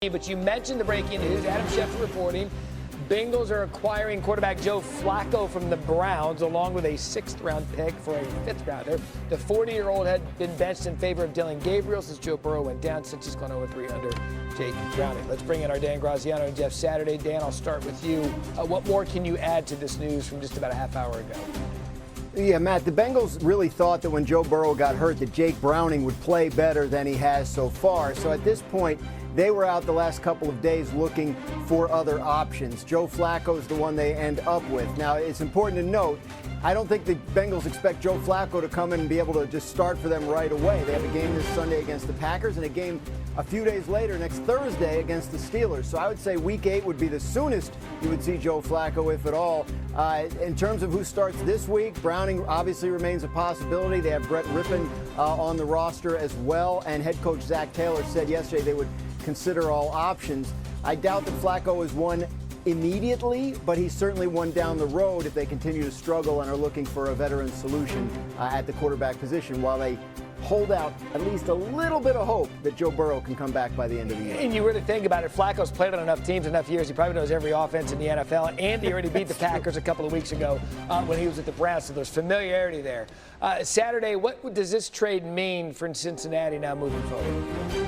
But you mentioned the breaking news. Adam Schefter reporting. Bengals are acquiring quarterback Joe Flacco from the Browns, along with a 6th-round pick for a 5th-rounder. The 40-year-old had been benched in favor of Dillon Gabriel since Joe Burrow went down, since he's gone 0-3 under Jake Browning. Let's bring in our Dan Graziano and Jeff Saturday. Dan, I'll start with you. What more can you add to this news from just about a half hour ago? Yeah, Matt, the Bengals really thought that when Joe Burrow got hurt that Jake Browning would play better than he has so far. So at this point, they were out the last couple of days looking for other options. Joe Flacco is the one they end up with. Now, it's important to note, I don't think the Bengals expect Joe Flacco to come in and be able to just start for them right away. They have a game this Sunday against the Packers and a game a few days later, next Thursday, against the Steelers. So I would say Week 8 would be the soonest you would see Joe Flacco, if at all. In terms of who starts this week, Browning obviously remains a possibility. They have Brett Rippon on the roster as well, and head coach Zach Taylor said yesterday they would consider all options. I doubt that Flacco is one immediately, but he's certainly one down the road if they continue to struggle and are looking for a veteran solution at the quarterback position, while they hold out at least a little bit of hope that Joe Burrow can come back by the end of the year. And you really think about it, Flacco's played on enough teams, enough years. He probably knows every offense in the NFL, and he already beat the Packers a couple of weeks ago when he was at the Browns, so there's familiarity there. Saturday, what does this trade mean for Cincinnati now moving forward?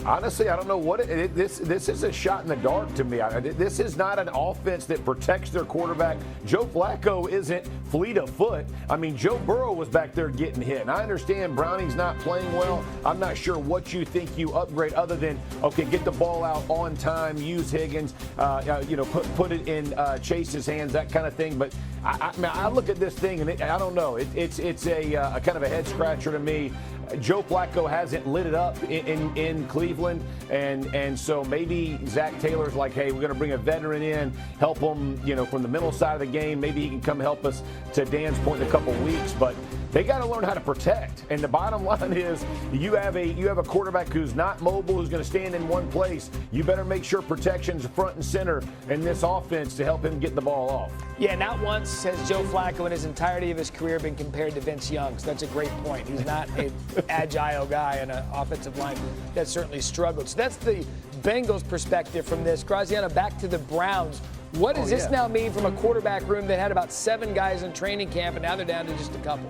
Honestly, I don't know what this is a shot in the dark to me. This is not an offense that protects their quarterback. Joe Flacco isn't fleet of foot. I mean, Joe Burrow was back there getting hit. And I understand Browning's not playing well. I'm not sure what you think you upgrade other than, okay, get the ball out on time, use Higgins, put it in Chase's hands, that kind of thing. But I look at this thing and I don't know. It's a kind of a head scratcher to me. Joe Flacco hasn't lit it up in Cleveland, and so maybe Zach Taylor's like, hey, we're going to bring a veteran in, help him, from the mental side of the game. Maybe he can come help us, to Dan's point, in a couple weeks. But they got to learn how to protect. And the bottom line is, you have a quarterback who's not mobile, who's going to stand in one place. You better make sure protection's front and center in this offense to help him get the ball off. Yeah, not once has Joe Flacco in his entirety of his career been compared to Vince Young. So that's a great point. He's not an agile guy and an offensive line that certainly struggled. So that's the Bengals' perspective from this. Graziano, back to the Browns. What does this now mean from a quarterback room that had about 7 guys in training camp, and now they're down to just a couple?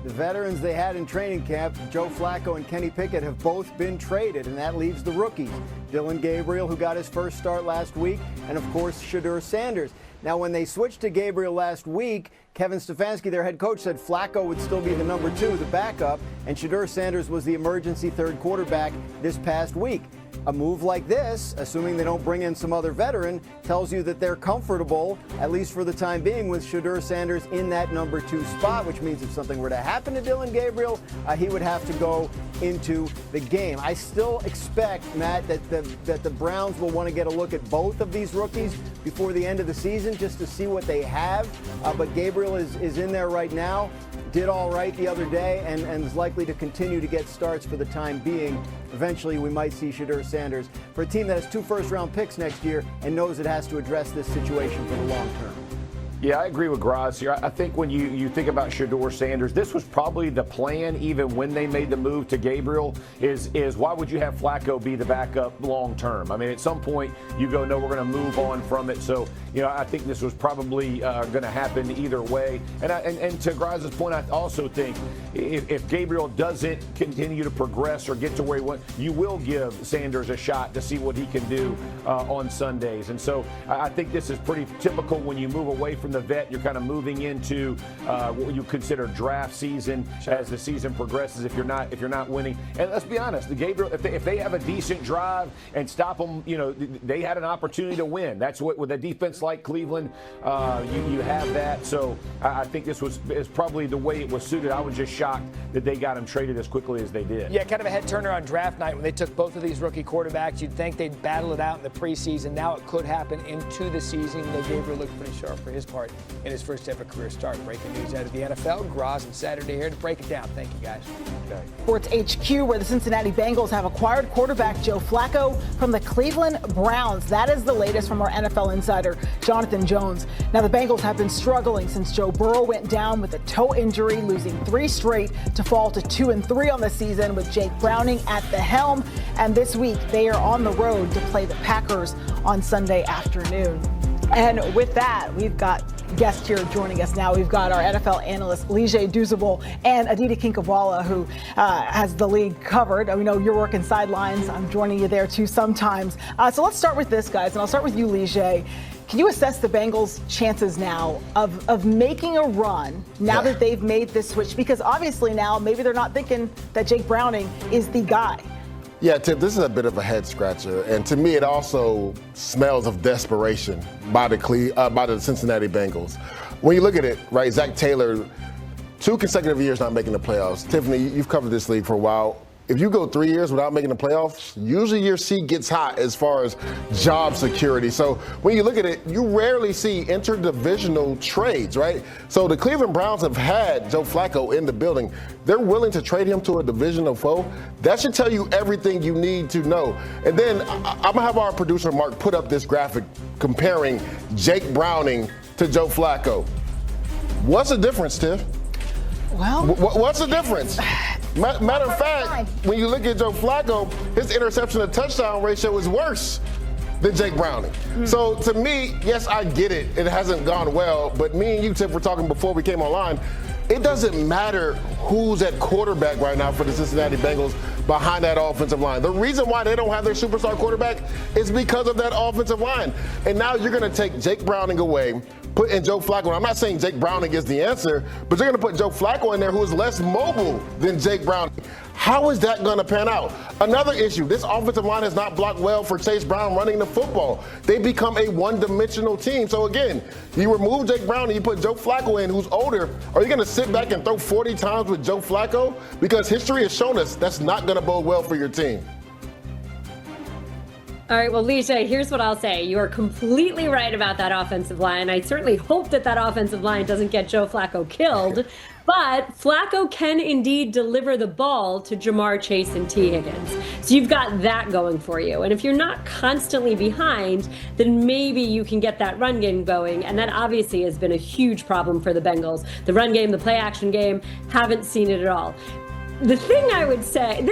The veterans they had in training camp, Joe Flacco and Kenny Pickett, have both been traded, and that leaves the rookies. Dillon Gabriel, who got his first start last week, and, of course, Shedeur Sanders. Now, when they switched to Gabriel last week, Kevin Stefanski, their head coach, said Flacco would still be the number 2, the backup, and Shedeur Sanders was the emergency third quarterback this past week. A move like this, assuming they don't bring in some other veteran, tells you that they're comfortable, at least for the time being, with Shedeur Sanders in that number 2 spot, which means if something were to happen to Dillon Gabriel, he would have to go into the game. I still expect, Matt, that the Browns will want to get a look at both of these rookies before the end of the season just to see what they have. But Gabriel is in there right now, did all right the other day, and is likely to continue to get starts for the time being. Eventually, we might see Shedeur Sanders for a team that has 2 first-round picks next year and knows it has to address this situation for the long term. Yeah, I agree with Graz here. I think when you think about Shedeur Sanders, this was probably the plan even when they made the move to Gabriel, is why would you have Flacco be the backup long term? I mean, at some point you go, no, we're going to move on from it. So, I think this was probably going to happen either way. And to Graz's point, I also think if Gabriel doesn't continue to progress or get to where he wants, you will give Sanders a shot to see what he can do on Sundays. And so I think this is pretty typical when you move away from the vet. You're kind of moving into what you consider draft season as the season progresses. If you're not winning, and let's be honest, the Gabriel, if they have a decent drive and stop them, they had an opportunity to win. That's what with a defense like Cleveland, you have that. So I think this is probably the way it was suited. I was just shocked that they got him traded as quickly as they did. Yeah, kind of a head turner on draft night when they took both of these rookie quarterbacks. You'd think they'd battle it out in the preseason. Now it could happen into the season, though Gabriel looked pretty sharp for his part. part in his first ever career start. Breaking news out of the NFL. Graz and Saturday here to break it down. Thank you, guys. Okay. Sports HQ, where the Cincinnati Bengals have acquired quarterback Joe Flacco from the Cleveland Browns. That is the latest from our NFL insider, Jonathan Jones. Now, the Bengals have been struggling since Joe Burrow went down with a toe injury, losing 3 straight to fall to 2-3 on the season with Jake Browning at the helm. And this week, they are on the road to play the Packers on Sunday afternoon. And with that, we've got guests here joining us now. We've got our NFL analyst, Lige Douzable, and Aditi Kinkawala, who has the league covered. We know you're working sidelines. I'm joining you there, too, sometimes. So let's start with this, guys, and I'll start with you, Lige. Can you assess the Bengals' chances now of making a run now that they've made this switch? Because obviously now maybe they're not thinking that Jake Browning is the guy. Yeah, Tip, this is a bit of a head scratcher, and to me, it also smells of desperation by the Cincinnati Bengals. When you look at it, right, Zach Taylor, 2 consecutive years not making the playoffs. Tiffany, you've covered this league for a while. If you go 3 years without making the playoffs, usually your seat gets hot as far as job security. So when you look at it, you rarely see interdivisional trades, right? So the Cleveland Browns have had Joe Flacco in the building. They're willing to trade him to a divisional foe. That should tell you everything you need to know. And then I'm going to have our producer, Mark, put up this graphic comparing Jake Browning to Joe Flacco. What's the difference, Tiff? Well, what's the difference? Matter of fact, when you look at Joe Flacco, his interception to touchdown ratio is worse than Jake Browning. So to me, yes, I get it. It hasn't gone well, but me and you, Tiff, were talking before we came online. It doesn't matter who's at quarterback right now for the Cincinnati Bengals behind that offensive line. The reason why they don't have their superstar quarterback is because of that offensive line. And now you're going to take Jake Browning away, put in Joe Flacco. I'm not saying Jake Browning is the answer, but you're going to put Joe Flacco in there who is less mobile than Jake Browning. How is that going to pan out? Another issue, this offensive line has not blocked well for Chase Brown running the football. They become a one-dimensional team. So again, you remove Jake Brown and you put Joe Flacco in, who's older. Are you going to sit back and throw 40 times with Joe Flacco? Because history has shown us that's not going to bode well for your team. All right, well, Lige, here's what I'll say. You are completely right about that offensive line. I certainly hope that offensive line doesn't get Joe Flacco killed. But Flacco can indeed deliver the ball to Jamar Chase and T. Higgins. So you've got that going for you. And if you're not constantly behind, then maybe you can get that run game going. And that obviously has been a huge problem for the Bengals. The run game, the play action game, haven't seen it at all. The thing I would say,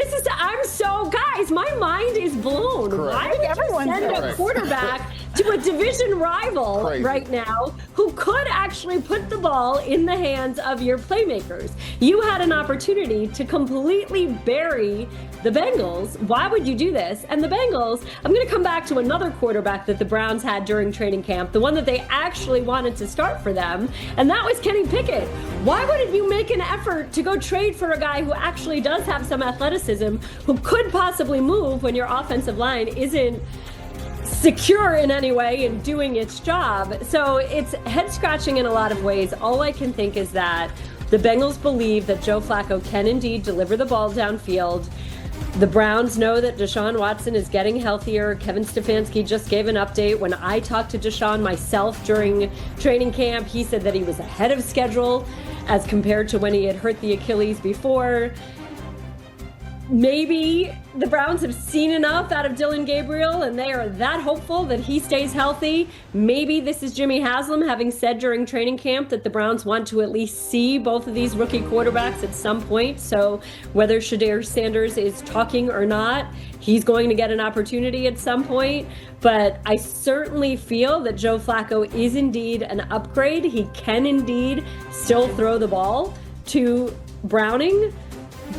guys, my mind is blown. Correct. Why would you send a quarterback to a division rival right now who could actually put the ball in the hands of your playmakers? You had an opportunity to completely bury the Bengals. Why would you do this? And the Bengals, I'm going to come back to another quarterback that the Browns had during training camp, the one that they actually wanted to start for them, and that was Kenny Pickett. Why wouldn't you make an effort to go trade for a guy who actually does have some athleticism, who could possibly move when your offensive line isn't secure in any way and doing its job? So it's head scratching in a lot of ways. All I can think is that the Bengals believe that Joe Flacco can indeed deliver the ball downfield. The Browns know that Deshaun Watson is getting healthier. Kevin Stefanski just gave an update. When I talked to Deshaun myself during training camp, he said that he was ahead of schedule as compared to when he had hurt the Achilles before. Maybe the Browns have seen enough out of Dillon Gabriel and they are that hopeful that he stays healthy. Maybe this is Jimmy Haslam having said during training camp that the Browns want to at least see both of these rookie quarterbacks at some point. So whether Shedeur Sanders is talking or not, he's going to get an opportunity at some point. But I certainly feel that Joe Flacco is indeed an upgrade. He can indeed still throw the ball to Browning.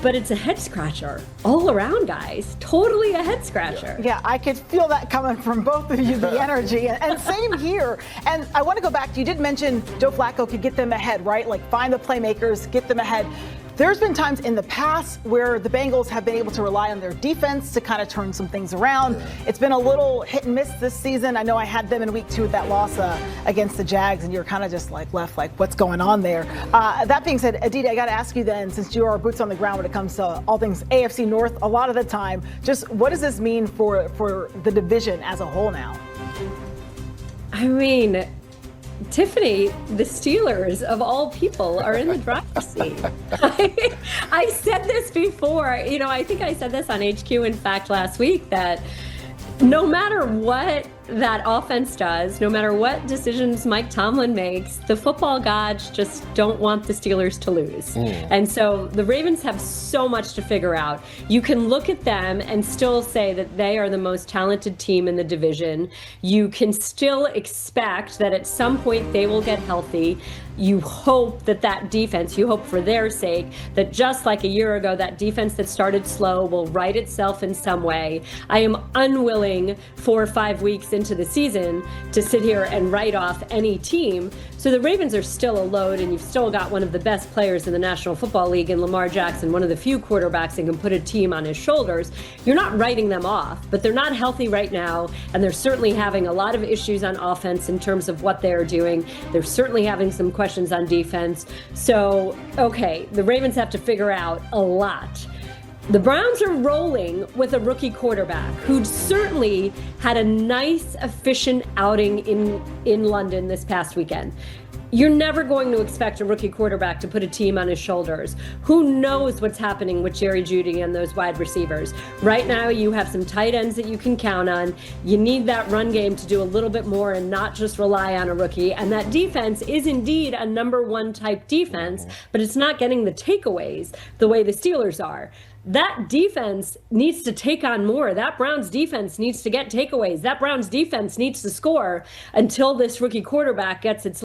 But it's a head scratcher all around, guys. Totally a head scratcher. Yeah, I could feel that coming from both of you, the energy. And same here. And I want to go back to, you did mention Joe Flacco could get them ahead, right? Like find the playmakers, get them ahead. There's been times in the past where the Bengals have been able to rely on their defense to kind of turn some things around. It's been a little hit and miss this season. I know I had them in week 2 with that loss against the Jags, and you're kind of just like left like, what's going on there? That being said, Aditi, I got to ask you then, since you are boots on the ground when it comes to all things AFC North a lot of the time, just what does this mean for the division as a whole now? I mean, Tiffany, the Steelers, of all people, are in the driver's seat. I said this before. I think I said this on HQ, in fact, last week, that no matter what that offense does, no matter what decisions Mike Tomlin makes, the football gods just don't want the Steelers to lose. And so the Ravens have so much to figure out. You can look at them and still say that they are the most talented team in the division. You can still expect that at some point they will get healthy. You hope that defense, you hope for their sake, that just like a year ago, that defense that started slow will right itself in some way. I am unwilling 4 or 5 weeks into the season to sit here and write off any team. So the Ravens are still a load, and you've still got one of the best players in the National Football League in Lamar Jackson, one of the few quarterbacks that can put a team on his shoulders. You're not writing them off, but they're not healthy right now, and they're certainly having a lot of issues on offense in terms of what they're doing. They're certainly having some questions on defense. So, okay, the Ravens have to figure out a lot. The Browns are rolling with a rookie quarterback who certainly had a nice, efficient outing in London this past weekend. You're never going to expect a rookie quarterback to put a team on his shoulders. Who knows what's happening with Jerry Jeudy and those wide receivers? Right now, you have some tight ends that you can count on. You need that run game to do a little bit more and not just rely on a rookie. And that defense is indeed a number one type defense, but it's not getting the takeaways the way the Steelers are. That defense needs to take on more. That Browns defense needs to get takeaways. That Browns defense needs to score until this rookie quarterback gets its